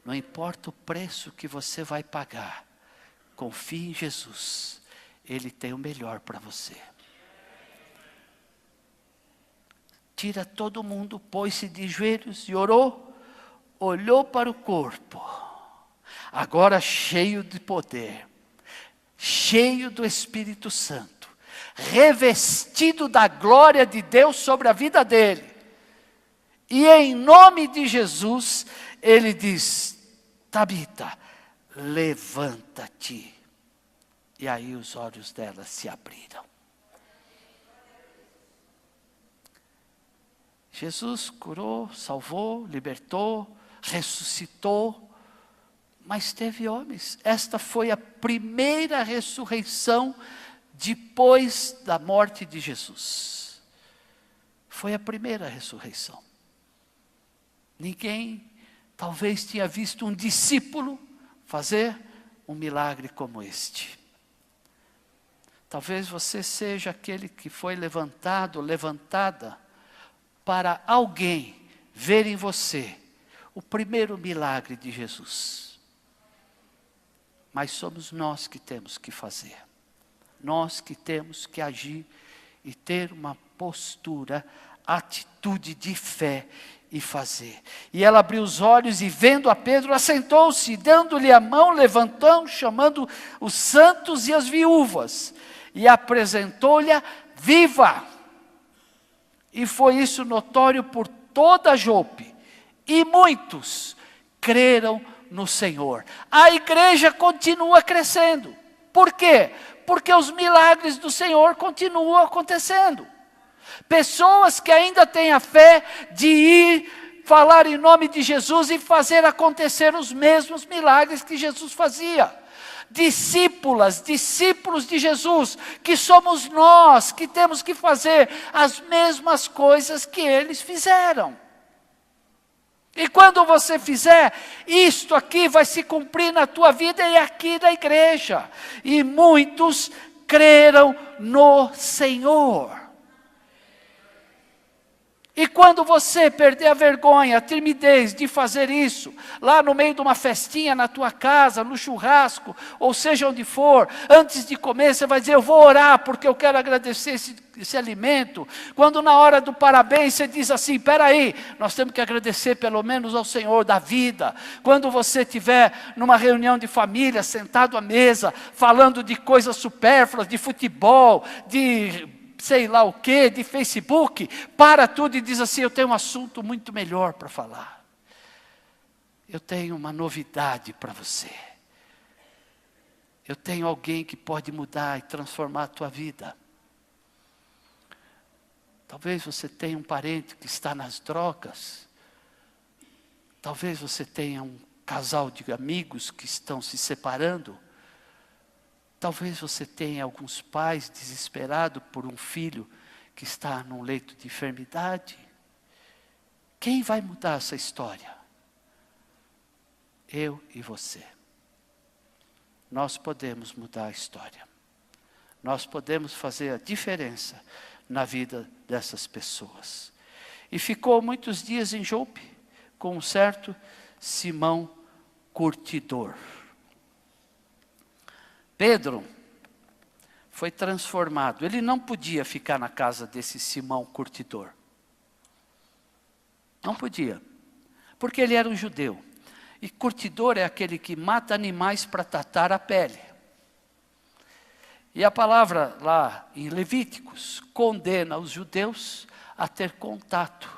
Não importa o preço que você vai pagar, confie em Jesus, Ele tem o melhor para você. Tira todo mundo, pôs-se de joelhos e orou, olhou para o corpo, agora cheio de poder, cheio do Espírito Santo, revestido da glória de Deus sobre a vida dele. E em nome de Jesus, ele diz: Tabita, levanta-te. E aí os olhos dela se abriram. Jesus curou, salvou, libertou, ressuscitou, mas teve homens. Esta foi a primeira ressurreição depois da morte de Jesus. Foi a primeira ressurreição. Ninguém talvez tinha visto um discípulo fazer um milagre como este. Talvez você seja aquele que foi levantado, levantada, para alguém ver em você o primeiro milagre de Jesus. Mas somos nós que temos que fazer. Nós que temos que agir e ter uma postura, atitude de fé e fazer. E ela abriu os olhos e vendo a Pedro, assentou-se, dando-lhe a mão, levantou, chamando os santos e as viúvas, e apresentou-lhe viva. E foi isso notório por toda a Jope, e muitos creram no Senhor. A igreja continua crescendo. Por quê? Porque os milagres do Senhor continuam acontecendo. Pessoas que ainda têm a fé de ir falar em nome de Jesus e fazer acontecer os mesmos milagres que Jesus fazia. Discípulas, discípulos de Jesus, que somos nós, que temos que fazer as mesmas coisas que eles fizeram. E quando você fizer, isto aqui vai se cumprir na tua vida e aqui na igreja. E muitos creram no Senhor. E quando você perder a vergonha, a timidez de fazer isso, lá no meio de uma festinha na tua casa, no churrasco, ou seja onde for, antes de comer você vai dizer: eu vou orar porque eu quero agradecer esse alimento. Quando na hora do parabéns você diz assim: espera aí, nós temos que agradecer pelo menos ao Senhor da vida. Quando você estiver numa reunião de família, sentado à mesa, falando de coisas supérfluas, de futebol, de sei lá o que, de Facebook, para tudo e diz assim: eu tenho um assunto muito melhor para falar. Eu tenho uma novidade para você. Eu tenho alguém que pode mudar e transformar a tua vida. Talvez você tenha um parente que está nas drogas. Talvez você tenha um casal de amigos que estão se separando. Talvez você tenha alguns pais desesperados por um filho que está num leito de enfermidade. Quem vai mudar essa história? Eu e você. Nós podemos mudar a história. Nós podemos fazer a diferença na vida dessas pessoas. E ficou muitos dias em Jope com um certo Simão curtidor. Pedro foi transformado. Ele não podia ficar na casa desse Simão curtidor. Não podia. Porque ele era um judeu. E curtidor é aquele que mata animais para tratar a pele. E a palavra lá em Levíticos condena os judeus a ter contato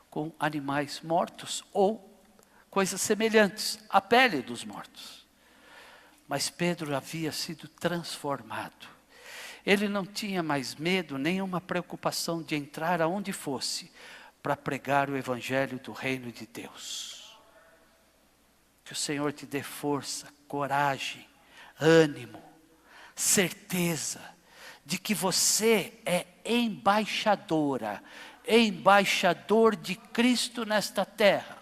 com animais mortos ou coisas semelhantes à pele dos mortos. Mas Pedro havia sido transformado. Ele não tinha mais medo, nenhuma preocupação de entrar aonde fosse para pregar o evangelho do reino de Deus. Que o Senhor te dê força, coragem, ânimo, certeza de que você é embaixadora, embaixador de Cristo nesta terra.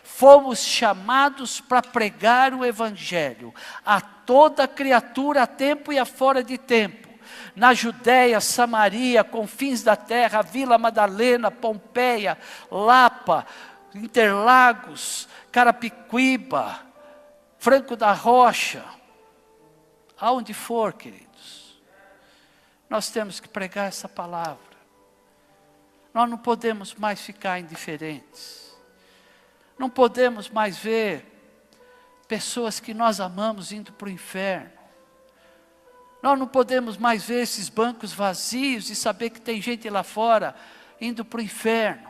Fomos chamados para pregar o evangelho a toda criatura, a tempo e a fora de tempo. Na Judéia, Samaria, confins da terra, Vila Madalena, Pompeia, Lapa, Interlagos, Carapicuíba, Franco da Rocha, aonde for, queridos, nós temos que pregar essa palavra. Nós não podemos mais ficar indiferentes. Não podemos mais ver pessoas que nós amamos indo para o inferno. Nós não podemos mais ver esses bancos vazios e saber que tem gente lá fora indo para o inferno.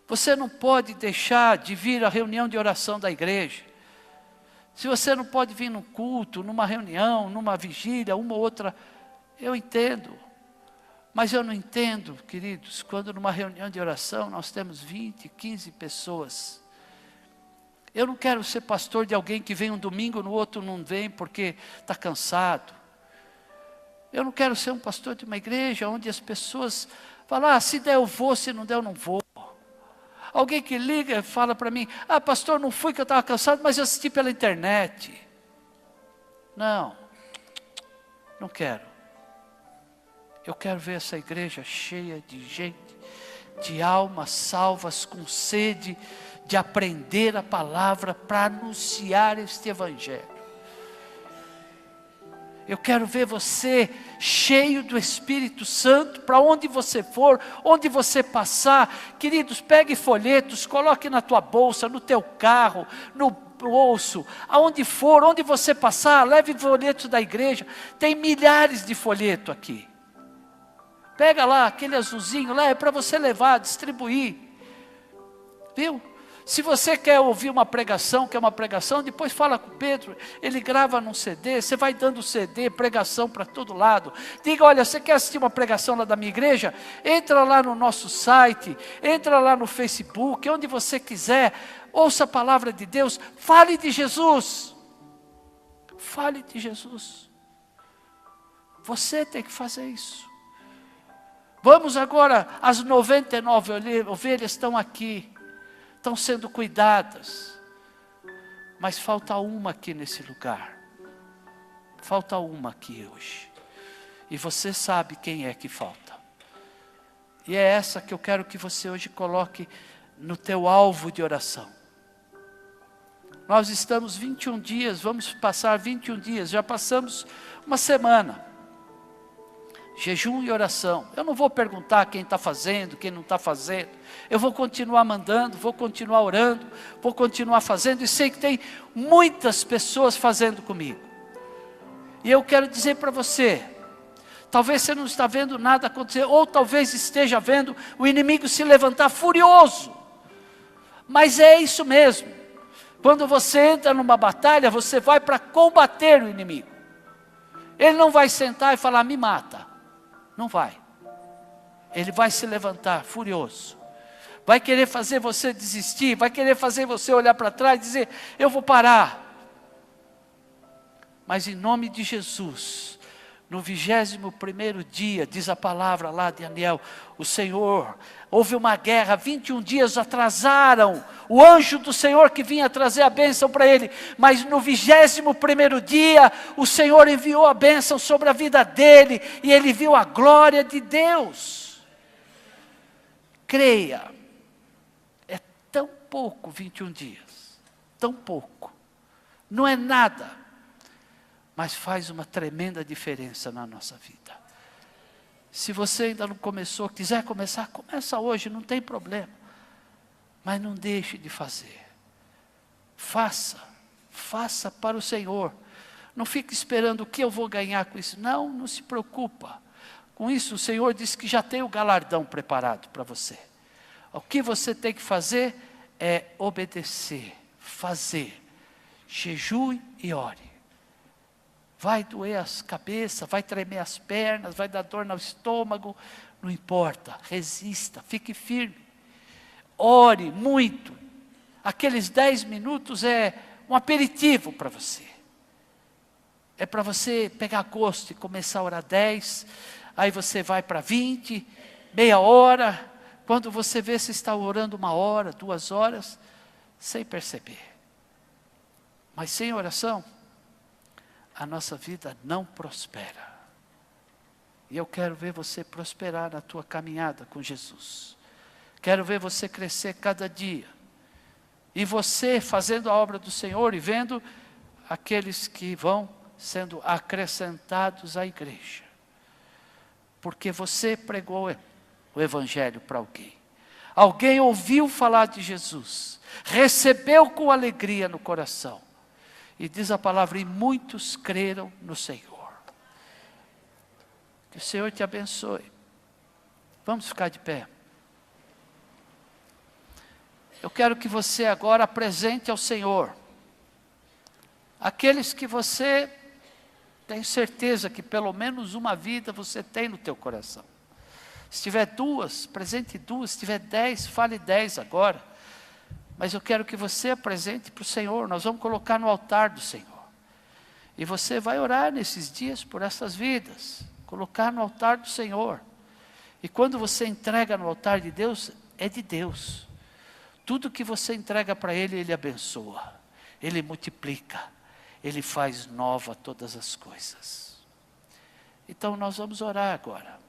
Você não pode deixar de vir à reunião de oração da igreja. Se você não pode vir num culto, numa reunião, numa vigília, uma ou outra, eu entendo. Mas eu não entendo, queridos, quando numa reunião de oração nós temos 20, 15 pessoas. Eu não quero ser pastor de alguém que vem um domingo, no outro não vem porque está cansado. Eu não quero ser um pastor de uma igreja onde as pessoas falam, se der eu vou, se não der eu não vou. Alguém que liga e fala para mim, pastor, não fui que eu estava cansado, mas eu assisti pela internet. Não quero. Eu quero ver essa igreja cheia de gente, de almas salvas, com sede de aprender a palavra para anunciar este evangelho. Eu quero ver você cheio do Espírito Santo, para onde você for, onde você passar. Queridos, pegue folhetos, coloque na tua bolsa, no teu carro, no bolso, aonde for, onde você passar, leve folhetos da igreja. Tem milhares de folhetos aqui. Pega lá, aquele azulzinho lá, é para você levar, distribuir. Viu? Se você quer ouvir uma pregação, depois fala com o Pedro, ele grava num CD, você vai dando CD, pregação para todo lado. Diga, olha, você quer assistir uma pregação lá da minha igreja? Entra lá no nosso site, entra lá no Facebook, onde você quiser, ouça a palavra de Deus, fale de Jesus. Fale de Jesus. Você tem que fazer isso. Vamos agora, as 99 ovelhas estão aqui. Estão sendo cuidadas, mas falta uma aqui nesse lugar, falta uma aqui hoje, e você sabe quem é que falta, e é essa que eu quero que você hoje coloque no teu alvo de oração. Nós estamos 21 dias, vamos passar 21 dias, já passamos uma semana, jejum e oração. Eu não vou perguntar quem está fazendo, quem não está fazendo. Eu vou continuar mandando, vou continuar orando, vou continuar fazendo. E sei que tem muitas pessoas fazendo comigo. E eu quero dizer para você, talvez você não está vendo nada acontecer, ou talvez esteja vendo o inimigo se levantar furioso. Mas é isso mesmo. Quando você entra numa batalha, você vai para combater o inimigo. Ele não vai sentar e falar, me mata. Não vai. Ele vai se levantar furioso. Vai querer fazer você desistir. Vai querer fazer você olhar para trás e dizer, eu vou parar. Mas em nome de Jesus, no 21º dia, diz a palavra lá de Daniel, o Senhor, houve uma guerra, 21 dias atrasaram, o anjo do Senhor que vinha trazer a bênção para ele, mas no 21º dia, o Senhor enviou a bênção sobre a vida dele, e ele viu a glória de Deus. Creia, é tão pouco 21 dias, tão pouco, não é nada, mas faz uma tremenda diferença na nossa vida. Se você ainda não começou, quiser começar, começa hoje, não tem problema. Mas não deixe de fazer. Faça para o Senhor. Não fique esperando o que eu vou ganhar com isso. Não se preocupa. Com isso o Senhor disse que já tem o galardão preparado para você. O que você tem que fazer é obedecer, fazer. Jejue e ore. Vai doer as cabeças, vai tremer as pernas, vai dar dor no estômago. Não importa, resista, fique firme. Ore muito. Aqueles 10 minutos é um aperitivo para você. É para você pegar gosto e começar a orar 10, aí você vai para 20, meia hora. Quando você vê, se está orando 1 hora, 2 horas, sem perceber. Mas sem oração, a nossa vida não prospera. E eu quero ver você prosperar na tua caminhada com Jesus. Quero ver você crescer cada dia. E você fazendo a obra do Senhor e vendo aqueles que vão sendo acrescentados à igreja. Porque você pregou o Evangelho para alguém. Alguém ouviu falar de Jesus. Recebeu com alegria no coração. E diz a palavra, e muitos creram no Senhor. Que o Senhor te abençoe. Vamos ficar de pé. Eu quero que você agora apresente ao Senhor aqueles que você tem certeza que pelo menos uma vida você tem no teu coração. Se tiver 2, apresente 2. Se tiver 10, fale 10 agora. Mas eu quero que você apresente para o Senhor. Nós vamos colocar no altar do Senhor. E você vai orar nesses dias por essas vidas. Colocar no altar do Senhor. E quando você entrega no altar de Deus, é de Deus. Tudo que você entrega para Ele, Ele abençoa. Ele multiplica. Ele faz nova todas as coisas. Então nós vamos orar agora.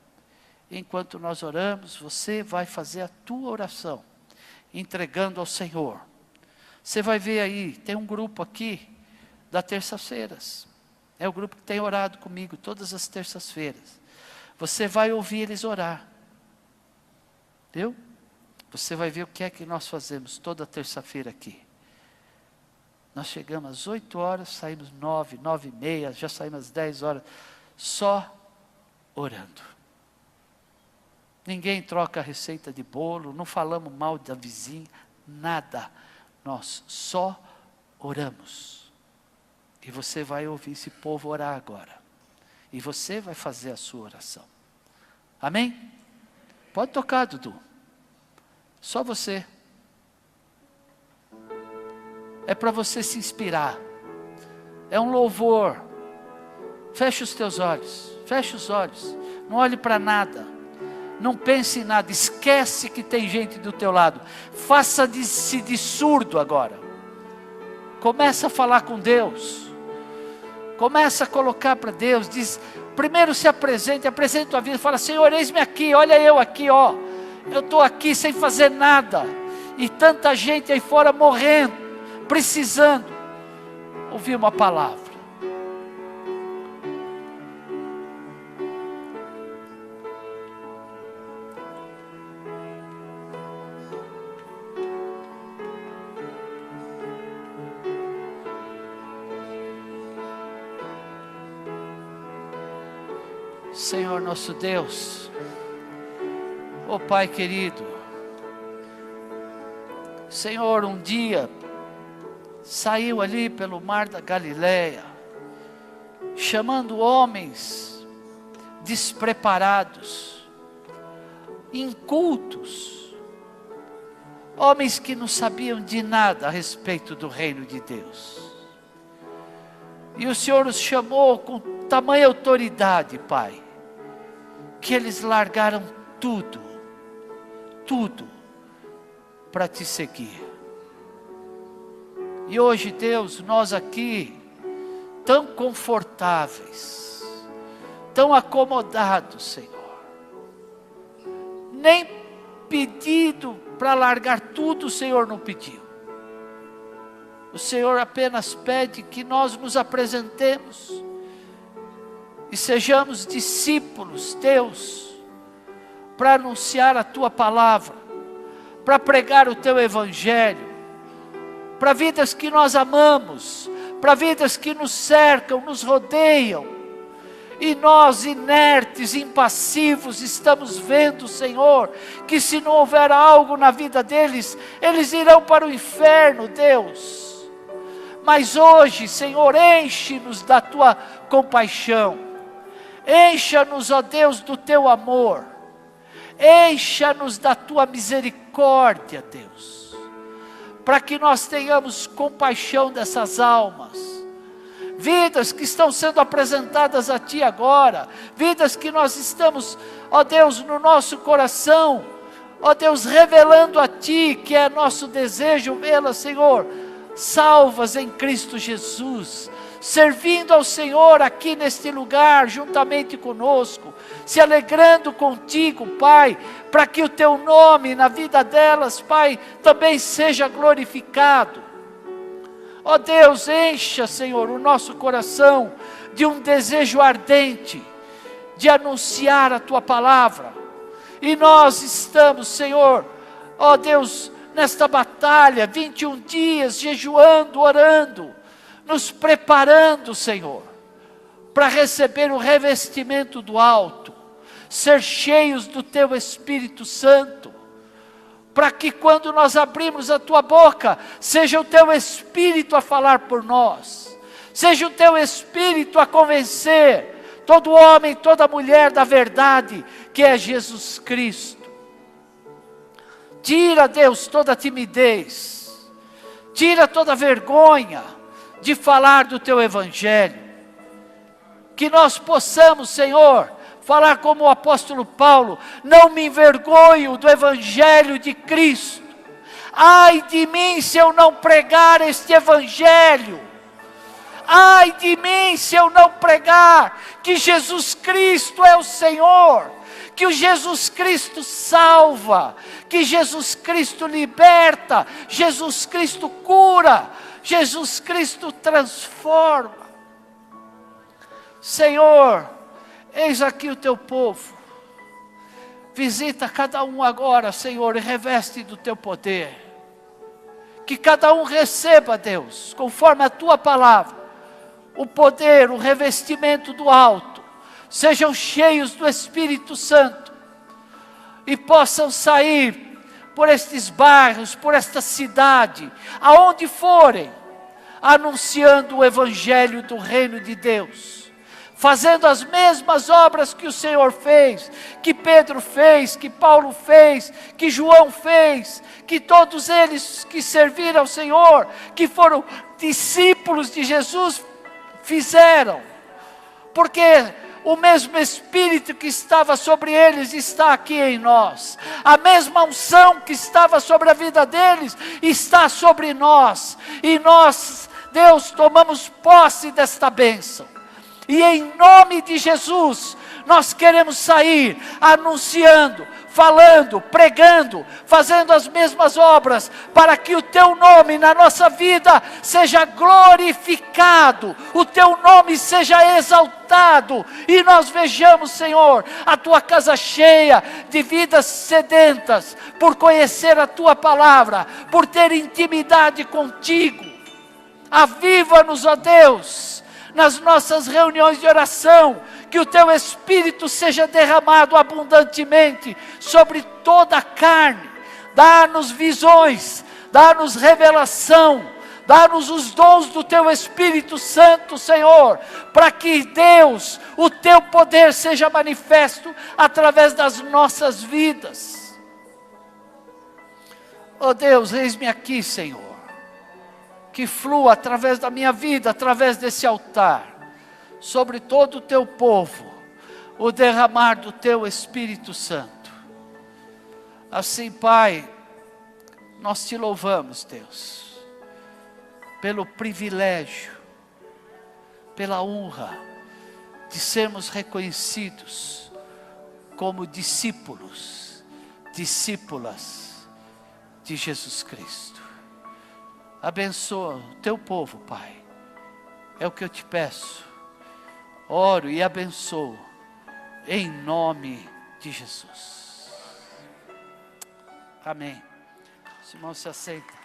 Enquanto nós oramos, você vai fazer a tua oração, entregando ao Senhor. Você vai ver aí, tem um grupo aqui, das terças-feiras. É o grupo que tem orado comigo todas as terças-feiras. Você vai ouvir eles orar. Viu? Você vai ver o que é que nós fazemos toda terça-feira aqui. Nós chegamos às 8 horas, saímos 9, 9h30, já saímos às 10 horas, só orando. Ninguém troca receita de bolo, não falamos mal da vizinha, nada. Nós só oramos. E você vai ouvir esse povo orar agora. E você vai fazer a sua oração. Amém? Pode tocar, Dudu. Só você. É para você se inspirar. É um louvor. Feche os teus olhos. Feche os olhos. Não olhe para nada. Não pense em nada. Esquece que tem gente do teu lado. Faça-se de surdo agora. Começa a falar com Deus. Começa a colocar para Deus. Diz, primeiro se apresente a tua vida. Fala, Senhor, eis-me aqui. Olha eu aqui, ó. Eu estou aqui sem fazer nada. E tanta gente aí fora morrendo. Precisando ouvir uma palavra. Senhor nosso Deus, ó Pai querido, Senhor, um dia saiu ali pelo mar da Galileia, chamando homens despreparados, incultos, homens que não sabiam de nada a respeito do reino de Deus. E o Senhor os chamou com tamanha autoridade, Pai, que eles largaram tudo, para te seguir. E hoje, Deus, nós aqui, tão confortáveis, tão acomodados, Senhor, nem pedido para largar tudo o Senhor não pediu. O Senhor apenas pede que nós nos apresentemos e sejamos discípulos, Deus, para anunciar a Tua palavra, para pregar o Teu Evangelho, para vidas que nós amamos, para vidas que nos cercam, nos rodeiam, e nós inertes, impassivos, estamos vendo, Senhor, que se não houver algo na vida deles, eles irão para o inferno, Deus. Mas hoje, Senhor, enche-nos da Tua compaixão, encha-nos, ó Deus, do Teu amor, encha-nos da Tua misericórdia, Deus, para que nós tenhamos compaixão dessas almas, vidas que estão sendo apresentadas a Ti agora, vidas que nós estamos, ó Deus, no nosso coração, ó Deus, revelando a Ti, que é nosso desejo vê-las, Senhor, salvas em Cristo Jesus, servindo ao Senhor aqui neste lugar, juntamente conosco, se alegrando contigo, Pai, para que o Teu nome na vida delas, Pai, também seja glorificado. Ó Deus, encha, Senhor, o nosso coração de um desejo ardente, de anunciar a Tua palavra, e nós estamos, Senhor, ó Deus, nesta batalha, 21 dias, jejuando, orando, nos preparando, Senhor, para receber o revestimento do alto, ser cheios do Teu Espírito Santo, para que quando nós abrimos a Tua boca, seja o Teu Espírito a falar por nós, seja o Teu Espírito a convencer todo homem, toda mulher da verdade, que é Jesus Cristo. Tira, Deus, toda timidez, tira toda vergonha de falar do Teu Evangelho, que nós possamos, Senhor, falar como o apóstolo Paulo: não me envergonho do Evangelho de Cristo. Ai de mim se eu não pregar este Evangelho. Ai de mim se eu não pregar que Jesus Cristo é o Senhor, que o Jesus Cristo salva, que Jesus Cristo liberta, Jesus Cristo cura, Jesus Cristo transforma. Senhor, eis aqui o Teu povo, visita cada um agora, Senhor, e reveste do Teu poder, que cada um receba, Deus, conforme a Tua palavra, o poder, o revestimento do alto, sejam cheios do Espírito Santo, e possam sair por estes bairros, por esta cidade, aonde forem, anunciando o Evangelho do Reino de Deus, fazendo as mesmas obras que o Senhor fez, que Pedro fez, que Paulo fez, que João fez, que todos eles que serviram ao Senhor, que foram discípulos de Jesus, fizeram, porque o mesmo Espírito que estava sobre eles está aqui em nós, a mesma unção que estava sobre a vida deles está sobre nós, e nós, Deus, tomamos posse desta bênção. E em nome de Jesus, nós queremos sair anunciando, falando, pregando, fazendo as mesmas obras, para que o Teu nome na nossa vida seja glorificado, o Teu nome seja exaltado, e nós vejamos, Senhor, a Tua casa cheia de vidas sedentas, por conhecer a Tua palavra, por ter intimidade contigo. Aviva-nos, ó Deus, nas nossas reuniões de oração, que o Teu Espírito seja derramado abundantemente sobre toda a carne. Dá-nos visões, dá-nos revelação, dá-nos os dons do Teu Espírito Santo, Senhor, para que, Deus, o Teu poder seja manifesto através das nossas vidas. Oh Deus, eis-me aqui, Senhor, que flua através da minha vida, através desse altar, sobre todo o Teu povo, o derramar do Teu Espírito Santo. Assim, Pai, nós Te louvamos, Deus, pelo privilégio, pela honra de sermos reconhecidos como discípulos, discípulas de Jesus Cristo. Abençoa o Teu povo, Pai, é o que eu Te peço. Oro e abençoo, em nome de Jesus. Amém. Simão se assenta.